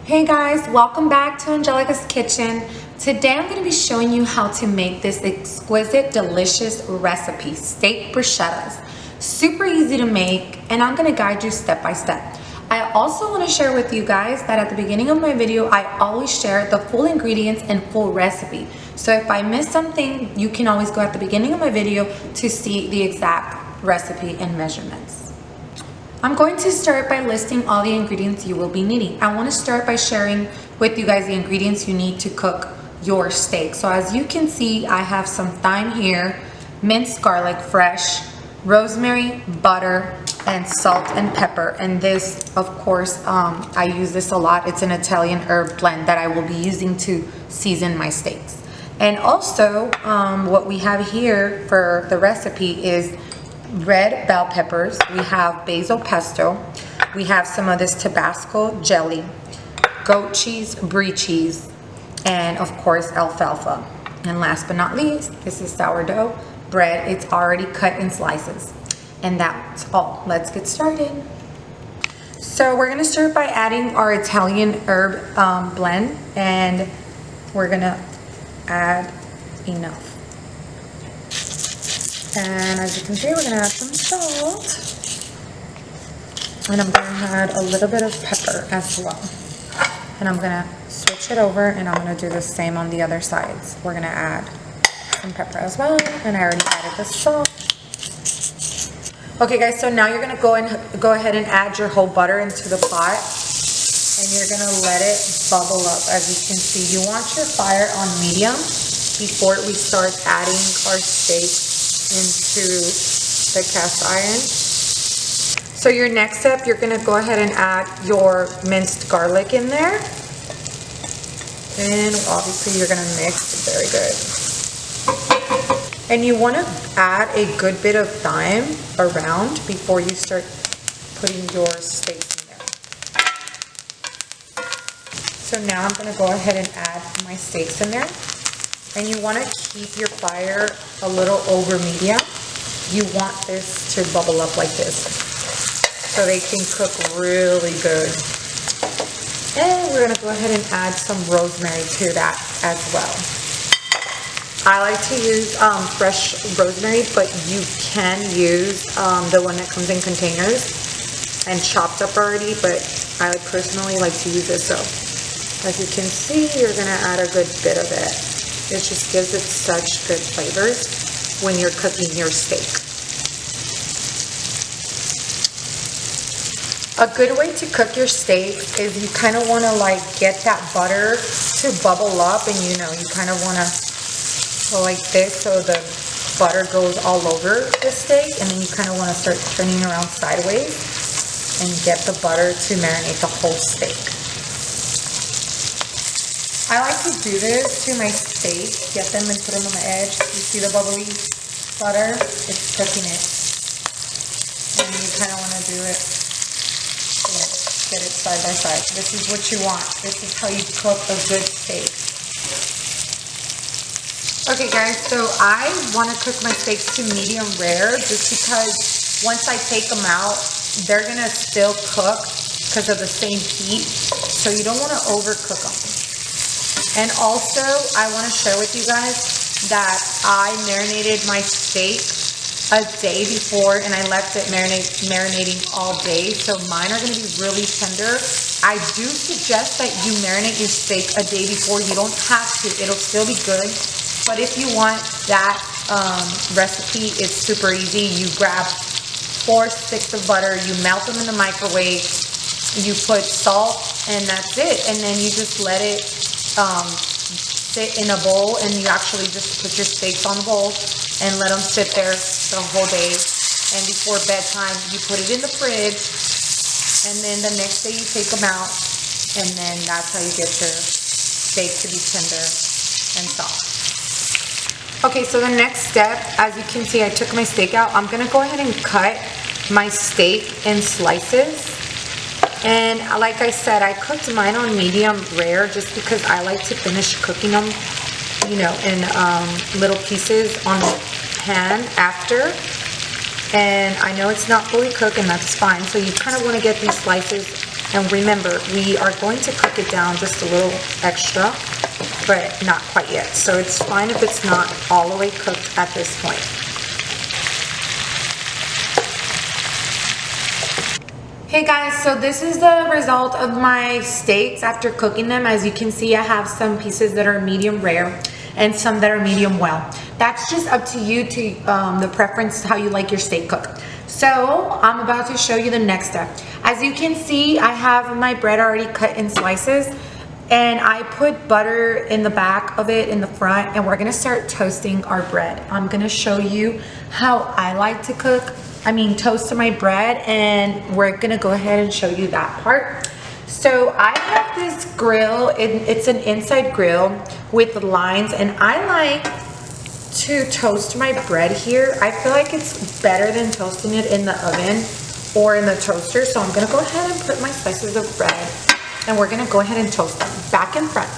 Hey guys, welcome back to Angelica's Kitchen. Today I'm going to be showing you how to make this exquisite, delicious recipe, steak bruschettas. Super easy to make, and I'm going to guide you step by step. I also want to share with you guys that at the beginning of my video, I always share the full ingredients and full recipe. So if I miss something, you can always go at the beginning of my video to see the exact recipe and measurements. I'm going to start by listing all the ingredients you will be needing. I want to start by sharing with you guys the ingredients you need to cook your steak. So as you can see, I have some thyme here, minced garlic fresh, rosemary, butter, and salt and pepper. And this, of course, I use this a lot. It's an Italian herb blend that I will be using to season my steaks. And also, what we have here for the recipe is red bell peppers, we have basil pesto, we have some of this Tabasco jelly, goat cheese, brie cheese, and of course alfalfa. And last but not least, this is sourdough bread. It's already cut in slices. And that's all. Let's get started. So we're gonna start by adding our Italian herb blend, and we're gonna add enough. And as you can see, we're going to add some salt. And I'm going to add a little bit of pepper as well. And I'm going to switch it over, and I'm going to do the same on the other sides. We're going to add some pepper as well. And I already added the salt. Okay guys, so now you're going to go ahead and add your whole butter into the pot. And you're going to let it bubble up. As you can see, you want your fire on medium before we start adding our steak into the cast iron. So your next step, you're going to go ahead and add your minced garlic in there, and obviously you're going to mix very good. And you want to add a good bit of thyme around before you start putting your steak in there. So now I'm going to go ahead and add my steaks in there. And you want to keep your fire a little over medium. You want this to bubble up like this so they can cook really good. And we're going to go ahead and add some rosemary to that as well. I like to use fresh rosemary, but you can use the one that comes in containers and chopped up already, but I personally like to use this. So as you can see, you're going to add a good bit of it. It just gives it such good flavors when you're cooking your steak. A good way to cook your steak is you kind of want to like get that butter to bubble up, and you kind of want to go like this so the butter goes all over the steak, and then you kind of want to start turning around sideways and get the butter to marinate the whole steak. I like to do this to my steak, get them and put them on the edge. You see the bubbly butter? It's cooking it. And you kind of want to do it, get it side by side. This is what you want. This is how you cook a good steak. Okay guys, so I want to cook my steaks to medium rare just because once I take them out, they're going to still cook because of the same heat. So you don't want to overcook them. And also, I want to share with you guys that I marinated my steak a day before, and I left it marinating all day. So mine are going to be really tender. I do suggest that you marinate your steak a day before. You don't have to. It'll still be good. But if you want that recipe, it's super easy. You grab 4 sticks of butter. You melt them in the microwave. You put salt, and that's it. And then you just let it sit in a bowl, and you actually just put your steaks on the bowl and let them sit there the whole day. And before bedtime, you put it in the fridge, and then the next day you take them out, and then that's how you get your steak to be tender and soft. Okay, so the next step, as you can see, I took my steak out. I'm gonna go ahead and cut my steak in slices. And like I said, I cooked mine on medium rare just because I like to finish cooking them, in little pieces on the pan after. And I know it's not fully cooked, and that's fine. So you kind of want to get these slices And remember, we are going to cook it down just a little extra, but not quite yet. So it's fine if it's not all the way cooked at this point. Hey guys, so this is the result of my steaks after cooking them. As you can see, I have some pieces that are medium rare and some that are medium well. That's just up to you, to the preference, how you like your steak cooked. So I'm about to show you the next step. As you can see, I have my bread already cut in slices, and I put butter in the back of it, in the front, and we're gonna start toasting our bread. I'm gonna show you how I like to toast my bread, and we're gonna go ahead and show you that part. So I have this grill, it's an inside grill with lines, and I like to toast my bread here. I feel like it's better than toasting it in the oven or in the toaster. So I'm gonna go ahead and put my slices of bread, and we're gonna go ahead and toast them back and front.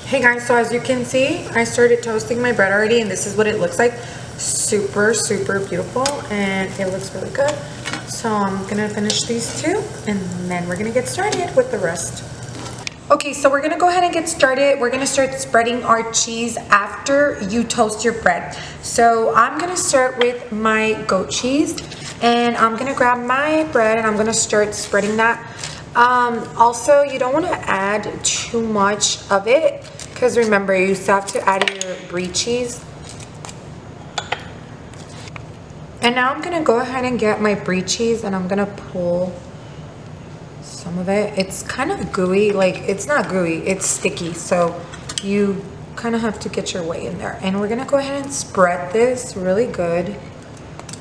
Hey guys, so as you can see, I started toasting my bread already, and this is what it looks like. Super, super beautiful, and it looks really good. So I'm gonna finish these two, and then we're gonna get started with the rest. Okay, so we're gonna go ahead and get started. We're gonna start spreading our cheese after you toast your bread. So I'm gonna start with my goat cheese, and I'm gonna grab my bread and I'm gonna start spreading that. Also, you don't wanna add too much of it, because remember, you still have to add your brie cheese. And now I'm gonna go ahead and get my brie cheese, and I'm gonna pull some of it. It's kind of gooey, like it's not gooey, it's sticky. So you kind of have to get your way in there. And we're gonna go ahead and spread this really good.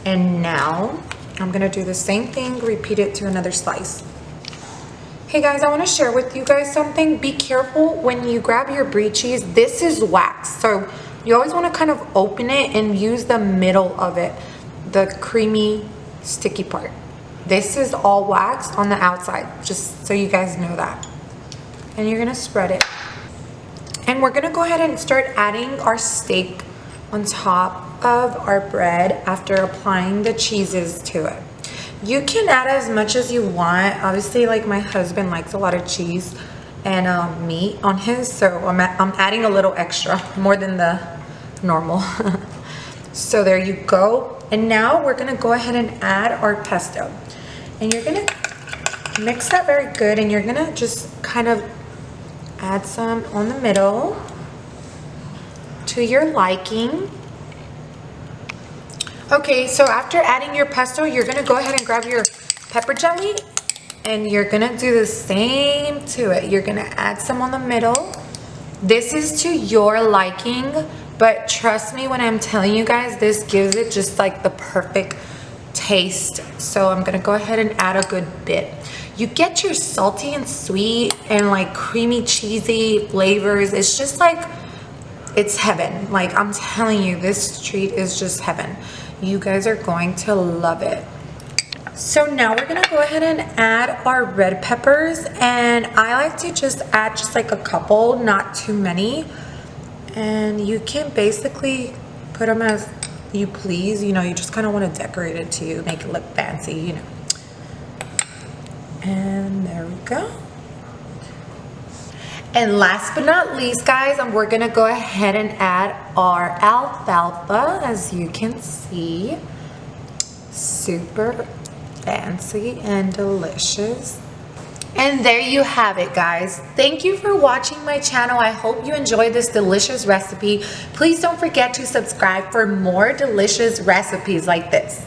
And now I'm gonna do the same thing, repeat it to another slice. Hey guys, I wanna share with you guys something. Be careful when you grab your brie cheese. This is wax, so you always wanna kind of open it and use the middle of it, the creamy, sticky part. This is all waxed on the outside, just so you guys know that. And you're gonna spread it. And we're gonna go ahead and start adding our steak on top of our bread after applying the cheeses to it. You can add as much as you want. Obviously, like my husband likes a lot of cheese and meat on his, so I'm adding a little extra, more than the normal. So there you go. And now we're gonna go ahead and add our pesto. And you're gonna mix that very good, and you're gonna just kind of add some on the middle to your liking. Okay, so after adding your pesto, you're gonna go ahead and grab your pepper jelly, and you're gonna do the same to it. You're gonna add some on the middle. This is to your liking, but trust me when I'm telling you guys, this gives it just like the perfect taste. So I'm gonna go ahead and add a good bit. You get your salty and sweet and like creamy, cheesy flavors. It's just like, it's heaven. Like I'm telling you, this treat is just heaven. You guys are going to love it. So now we're gonna go ahead and add our red peppers, and I like to just add just like a couple, not too many. And you can basically put them as you please, you know, you just kind of want to decorate it to make it look fancy, you know. And there we go. And last but not least, guys, we're gonna go ahead and add our alfalfa. As you can see, super fancy and delicious. And there you have it, guys. Thank you for watching my channel. I hope you enjoyed this delicious recipe. Please don't forget to subscribe for more delicious recipes like this.